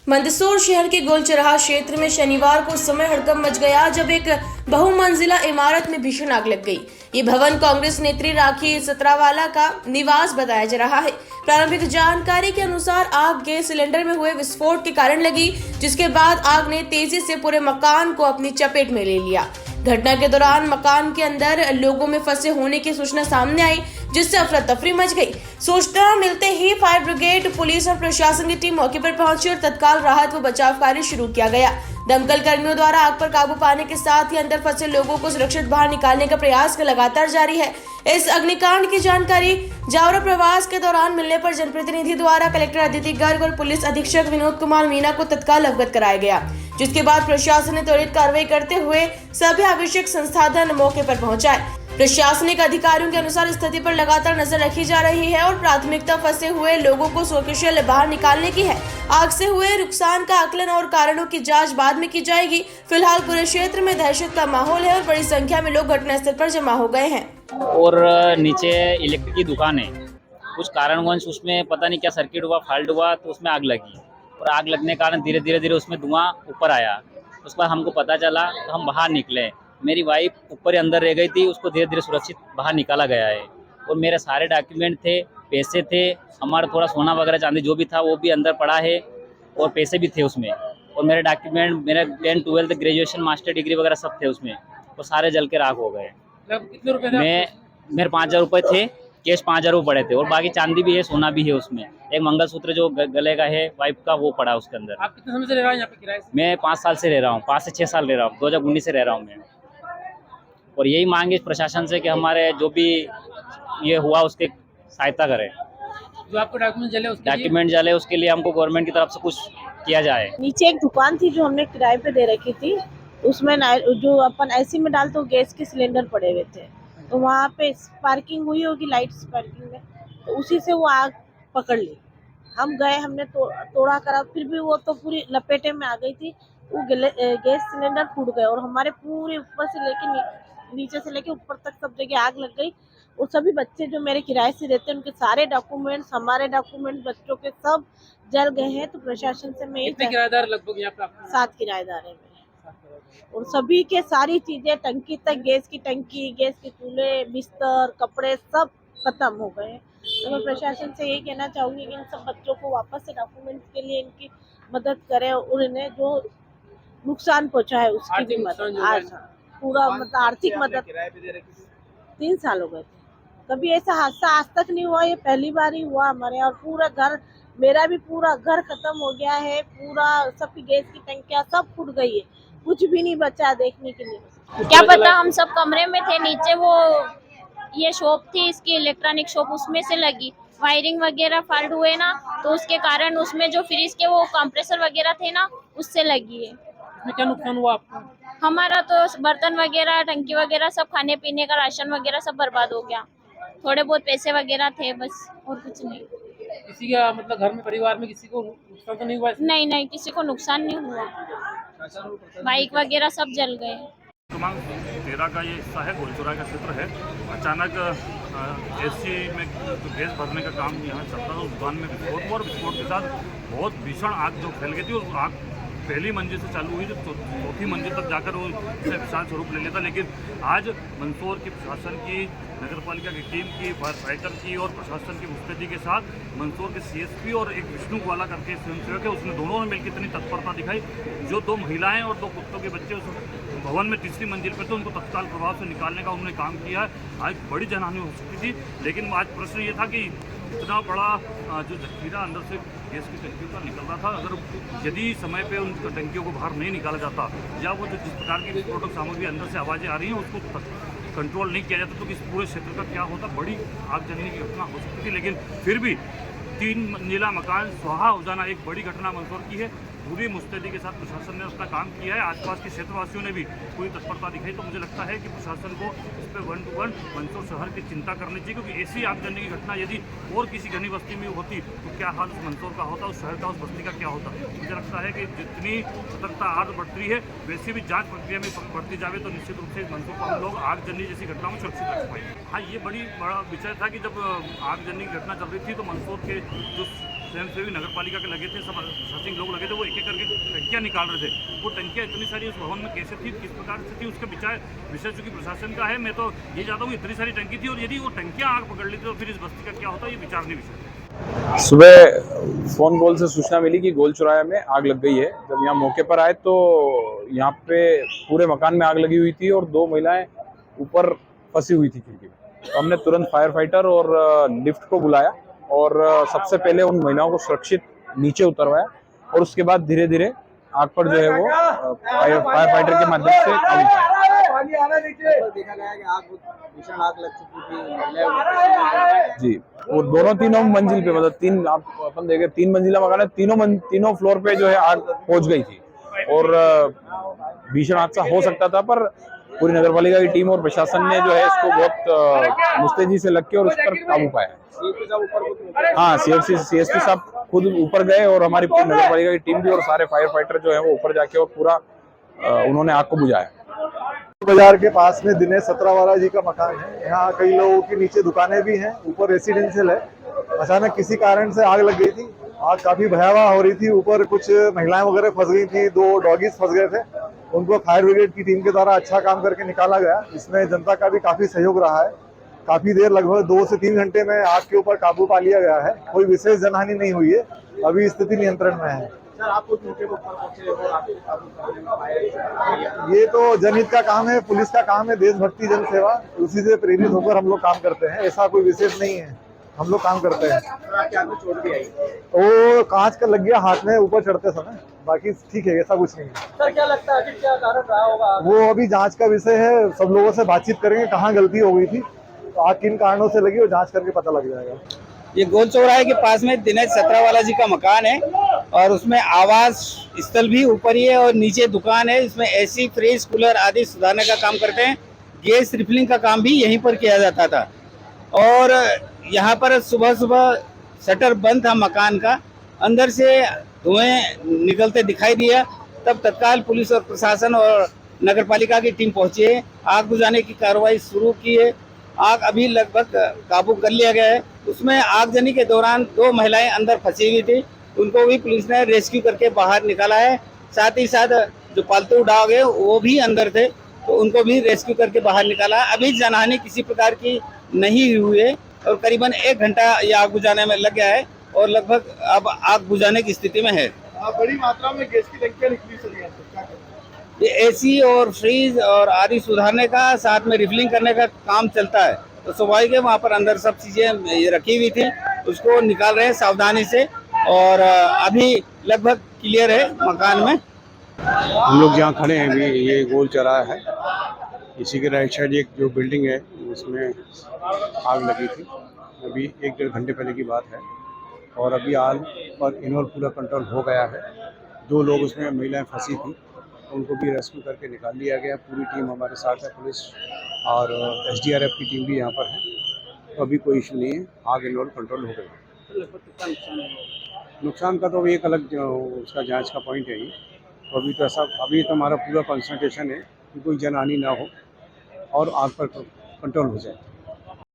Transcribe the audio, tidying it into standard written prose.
मंदसौर शहर के गोलचरहा क्षेत्र में शनिवार को समय हड़कंप मच गया जब एक बहुमंजिला इमारत में भीषण आग लग गई। ये भवन कांग्रेस नेत्री राखी सतरावाला का निवास बताया जा रहा है। प्रारंभिक जानकारी के अनुसार आग गैस सिलेंडर में हुए विस्फोट के कारण लगी, जिसके बाद आग ने तेजी से पूरे मकान को अपनी चपेट में ले लिया। घटना के दौरान मकान के अंदर लोगों में फंसे होने की सूचना सामने आई, जिससे अफरा तफरी मच गई। सूचना मिलते ही फायर ब्रिगेड, पुलिस और प्रशासन की टीम मौके पर पहुंची और तत्काल राहत व बचाव कार्य शुरू किया गया। दमकल कर्मियों द्वारा आग पर काबू पाने के साथ ही अंदर फंसे लोगों को सुरक्षित बाहर निकालने का प्रयास लगातार जारी है। इस अग्निकांड की जानकारी जावरा प्रवास के दौरान मिलने पर जनप्रतिनिधि द्वारा कलेक्टर अदिति गर्ग और पुलिस अधीक्षक विनोद कुमार मीना को तत्काल अवगत कराया गया, जिसके बाद प्रशासन ने त्वरित कार्रवाई करते हुए सभी आवश्यक संसाधन मौके पर पहुंचाए। प्रशासनिक अधिकारियों के अनुसार स्थिति पर लगातार नजर रखी जा रही है और प्राथमिकता फंसे हुए लोगों को सुरक्षित बाहर निकालने की है। आग से हुए नुकसान का आकलन और कारणों की जांच बाद में की जाएगी। फिलहाल पूरे क्षेत्र में दहशत का माहौल है और बड़ी संख्या में लोग घटनास्थल पर जमा हो गए हैं। और नीचे इलेक्ट्रिक की दुकान है, कुछ कारणवश उसमें पता नहीं क्या सर्किट हुआ, फॉल्ट हुआ तो उसमें आग लगी और आग लगने के कारण धीरे धीरे उसमें धुआं ऊपर आया। उसके बाद हमको पता चला तो हम बाहर निकले। मेरी वाइफ ऊपर ही अंदर रह गई थी, उसको धीरे धीरे सुरक्षित बाहर निकाला गया है। और मेरे सारे डॉक्यूमेंट थे, पैसे थे, हमारा थोड़ा सोना वगैरह चांदी जो भी था वो भी अंदर पड़ा है और पैसे भी थे उसमें। और मेरे डॉक्यूमेंट, मेरा 10th 12th graduation master degree वगैरह सब थे उसमें, वो सारे जल के राख हो गए। कितने रुपए थे? मेरे 5,000 रुपये थे, कैश 5,000 रुपये पड़े थे और बाकी चांदी भी है, सोना भी है उसमें। एक मंगलसूत्र जो गले का है वाइफ का, वो पड़ा उसके अंदर। आप कितने समय से रह रहे हैं यहाँ पे किराए से? मैं 5 साल से रह रहा हूँ, 5 से 6 साल रह रहा हूँ, 2019 से रह रहा हूँ मैं। और यही मांग है प्रशासन से कि हमारे जो भी ये हुआ उसके सहायता करें। जो आपको डॉक्यूमेंट जले उसके लिए हमको गवर्नमेंट की तरफ से कुछ किया जाए। नीचे एक दुकान थी जो हमने किराए पे दे रखी थी, उसमें जो अपन एसी में डालते गैस के सिलेंडर पड़े हुए थे, तो वहाँ पे स्पार्किंग हुई होगी, लाइट स्पार्किंग में, तो उसी से वो आग पकड़ ली। हम गए, हमने तोड़ा करा, फिर भी वो तो पूरी लपेटे में आ गई थी। वो गैस सिलेंडर फूट गए और हमारे पूरे ऊपर से लेके नीचे से लेके ऊपर तक सब जगह आग लग गई। और सभी बच्चे जो मेरे किराए से रहते हैं उनके सारे डॉक्यूमेंट्स, हमारे डॉक्यूमेंट, बच्चों के सब जल गए हैं। तो प्रशासन से मैं कितने किराएदार लगभग यहाँ पे? 7 किराएदार है और सभी के सारी चीजें, टंकी तक, गैस की टंकी, गैस के चूल्हे, बिस्तर, कपड़े सब खत्म हो गए। तो मैं प्रशासन से यही कहना चाहूंगी कि इन सब बच्चों को वापस से डॉक्यूमेंट्स के लिए इनकी मदद करें और इन्हें जो नुकसान पहुंचा है उसकी भी मदद, पूरा मतलब आर्थिक मदद। 3 साल हो गए थे, कभी ऐसा हादसा आज तक नहीं हुआ, ये पहली बार ही हुआ हमारे यहाँ। और पूरा घर, मेरा भी पूरा घर खत्म हो गया है, पूरा सबकी गैस की टंकियाँ सब फूट गई है, कुछ भी नहीं बचा देखने के लिए। क्या पता, हम सब कमरे में थे, नीचे वो ये शॉप थी इसकी, इलेक्ट्रॉनिक शॉप, उसमें से लगी। वायरिंग वगैरह फॉल्ट हुए ना, तो उसके कारण उसमें जो फ्रिज के वो कंप्रेसर वगैरह थे ना, उससे लगी है। इसमें क्या नुकसान हुआ आपको? हमारा तो बर्तन वगैरह, टंकी वगैरह सब, खाने पीने का राशन वगैरह सब बर्बाद हो गया। थोड़े बहुत पैसे वगैरह थे बस, और कुछ नहीं। किसी का मतलब घर में, परिवार में किसी को नुकसान तो नहीं हुआ? नहीं, किसी को नुकसान नहीं हुआ, बाइक वगैरह सब जल गए। क्रमांक 13 का ये हिस्सा है, गोलचरहा का क्षेत्र है। अचानक एसी में जो गैस भरने का काम यहाँ चलता था, उस दुकान में विस्फोट हुआ और विस्फोट के साथ बहुत भीषण आग जो फैल गई थी। और आग पहली मंजिल से चालू हुई जो चौथी मंजिल तक जाकर वो इसे विशाल स्वरूप ले लेता। लेकिन आज मंदसौर की प्रशासन की, नगर पालिका की टीम की, फायर फाइटर की और प्रशासन की मुस्तैदी के साथ मंदसौर के CSP और एक विष्णु ग्वाला करके स्वयंसेवक है, उसने दोनों ने मिलकर इतनी तत्परता दिखाई। जो 2 महिलाएं और 2 कुत्तों के बच्चे उस भवन में तीसरी मंजिल पर थे, उनको तत्काल प्रभाव से निकालने का उन्होंने काम किया है। आज बड़ी जनहानि हो सकती थी, लेकिन आज प्रश्न ये था कि इतना बड़ा जो जखीरा अंदर से गैस की टंकियों का निकल रहा था, अगर यदि समय पे उन टंकियों को बाहर नहीं निकाला जाता, या वो जो जिस प्रकार की विस्फोटक सामग्री अंदर से आवाज़ें आ रही हैं उसको कंट्रोल नहीं किया जाता, तो इस पूरे क्षेत्र का क्या होता, बड़ी आग जलने की घटना हो सकती थी। लेकिन फिर भी 3 मंजिला मकान स्वाहा हो जाना एक बड़ी घटना मंदसौर की है। पूरी मुस्तैदी के साथ प्रशासन ने अपना काम किया है। आसपास के क्षेत्रवासियों ने भी पूरी तत्परता दिखाई। तो मुझे लगता है कि प्रशासन को इस पर 1 to 1 मंदसौर शहर की चिंता करनी चाहिए, क्योंकि ऐसी आग जलने की घटना यदि और किसी घनी बस्ती में होती तो क्या हाल उस मंदसौर का होता, उस शहर का, उस बस्ती का क्या होता। मुझे लगता है कि जितनी सतर्कता आज बढ़ती है, वैसे भी जाँच प्रक्रिया में बढ़ती जाए तो निश्चित रूप से मंदसौर को हम लोग आग जलने जैसी घटनाओं में सुरक्षित रख पाएंगे। हाँ, ये बड़ा विषय था कि जब आग जलने की घटना चल रही थी तो मंदसौर के जो स्वयंसेवी नगर पालिका के लगे थे, सब प्रशासनिक लोग लगे थे, वो एक टंकियाँ निकाल रहे थे। वो टंकियाँ इतनी सारी उस भवन में कैसे थी, किस प्रकार से थी, उसका विषय चूँकि प्रशासन का है। मैं तो ये चाहता हूँ इतनी सारी टंकी थी और यदि वो टंकियाँ आग पकड़ लेती तो फिर इस बस्ती का क्या होता, ये विचारणीय विषय है। सुबह फोन कॉल से सूचना मिली कि गोल चौराहे में आग लग गई है। जब यहाँ मौके पर आए तो यहाँ पे पूरे मकान में आग लगी हुई थी और 2 महिलाएं ऊपर फंसी हुई थी खिड़की में। तो हमने तुरंत फायर फाइटर और लिफ्ट को बुलाया और सबसे पहले उन महिलाओं को सुरक्षित नीचे उतरवाया और उसके बाद धीरे धीरे आग पर जो है वो फायर फाइटर के माध्यम से काबू पाया। देखा गया कि आग भीषण आग लग चुकी थी जी, वो दोनों तीनों मंजिल पे, मतलब 3 आप अपन देखे 3 मंजिला मकान है, तीनों फ्लोर पे जो है आग पहुंच गई थी और भीषण हादसा हो सकता था, पर पूरी नगर पालिका की टीम और प्रशासन ने जो है इसको बहुत मुस्तैदी से लग के और उस पर काबू पाया। हाँ, CSP साहब खुद ऊपर गए और हमारी पूरी नगर पालिका की टीम भी और सारे फायर फाइटर जो है वो ऊपर जाके और पूरा उन्होंने आग को बुझाया। बाजार के पास में दिनेश सतरावाला जी का मकान है। यहाँ कई लोगों की नीचे दुकानें भी हैं, ऊपर रेसिडेंशियल है। अचानक किसी कारण से आग लग गई थी। आग काफी भयावह हो रही थी। ऊपर कुछ महिलाएं वगैरह फंस गई थी, 2 डॉगीज फंस गए थे। उनको फायर ब्रिगेड की टीम के द्वारा अच्छा काम करके निकाला गया। इसमें जनता का भी काफी सहयोग रहा है। काफी देर, लगभग 2 से 3 घंटे में आग के ऊपर काबू पा लिया गया है। कोई विशेष जनहानि नहीं हुई है। अभी स्थिति नियंत्रण में है। ये तो जनहित का काम है, पुलिस का काम है, देशभक्ति जन सेवा, उसी से प्रेरित होकर हम लोग काम करते हैं। ऐसा कोई विशेष नहीं है, हम लोग काम करते हैं। वो कांच का लग गया हाथ में ऊपर चढ़ते समय, बाकी ठीक है, ऐसा कुछ नहीं। सर क्या लगता है कि क्या कारण रहा होगा? वो अभी जांच का विषय है। सब लोगों से बातचीत करेंगे कहाँ गलती हो गई थी, तो आग किन कारणों से लगी वो जांच करके पता लग जाएगा। ये गोल चौराहे के पास में दिनेश सतरावाला जी का मकान है और उसमें आवास स्थल भी ऊपर ही है और नीचे दुकान है। इसमें AC, फ्रिज, कूलर आदि सुधारने का काम करते हैं। गैस रिफिलिंग का काम भी यहीं पर किया जाता था और यहाँ पर सुबह सुबह शटर बंद था मकान का, अंदर से धुएं निकलते दिखाई दिया। तब तत्काल पुलिस और प्रशासन और नगर पालिका की टीम पहुंची है, आग बुझाने की कार्रवाई शुरू की है। आग अभी लगभग काबू कर लिया गया है। उसमें आगजनी के दौरान 2 महिलाएं अंदर फंसी हुई थी, उनको भी पुलिस ने रेस्क्यू करके बाहर निकाला है। साथ ही साथ जो पालतू डॉग है वो भी अंदर थे, तो उनको भी रेस्क्यू करके बाहर निकाला। अभी जनहानि किसी प्रकार की नहीं हुई है और करीबन 1 घंटा ये आग बुझाने में लग गया है और लगभग अब आग बुझाने की स्थिति में है। बड़ी मात्रा में गैस की टंकियां निकली सर। ये AC और फ्रीज और आदि सुधारने का, साथ में रिफिलिंग करने का काम चलता है, तो स्वाभाविक है वहाँ पर अंदर सब चीजें रखी हुई थी, उसको निकाल रहे हैं सावधानी से और अभी लगभग क्लियर है मकान में। हम लोग जहाँ खड़े हैं अभी, ये गोल चौराहा है। इसी के राइट साइड एक जो बिल्डिंग है उसमें आग लगी थी। अभी 1-1.5 घंटे पहले की बात है और अभी आग पर इन्होल पूरा कंट्रोल हो गया है। 2 लोग उसमें महिलाएं फंसी थी, उनको भी रेस्क्यू करके निकाल लिया गया। पूरी टीम हमारे साथ है, पुलिस और SDRF की टीम भी यहाँ पर है, तो अभी कोई इशू नहीं है। आग इन्होल कंट्रोल हो गई। नुकसान का तो एक अलग उसका जांच का पॉइंट है ये। तो अभी तो हमारा पूरा कंसंट्रेशन है कि कोई जनहानि ना हो और आग पर कंट्रोल हो जाए।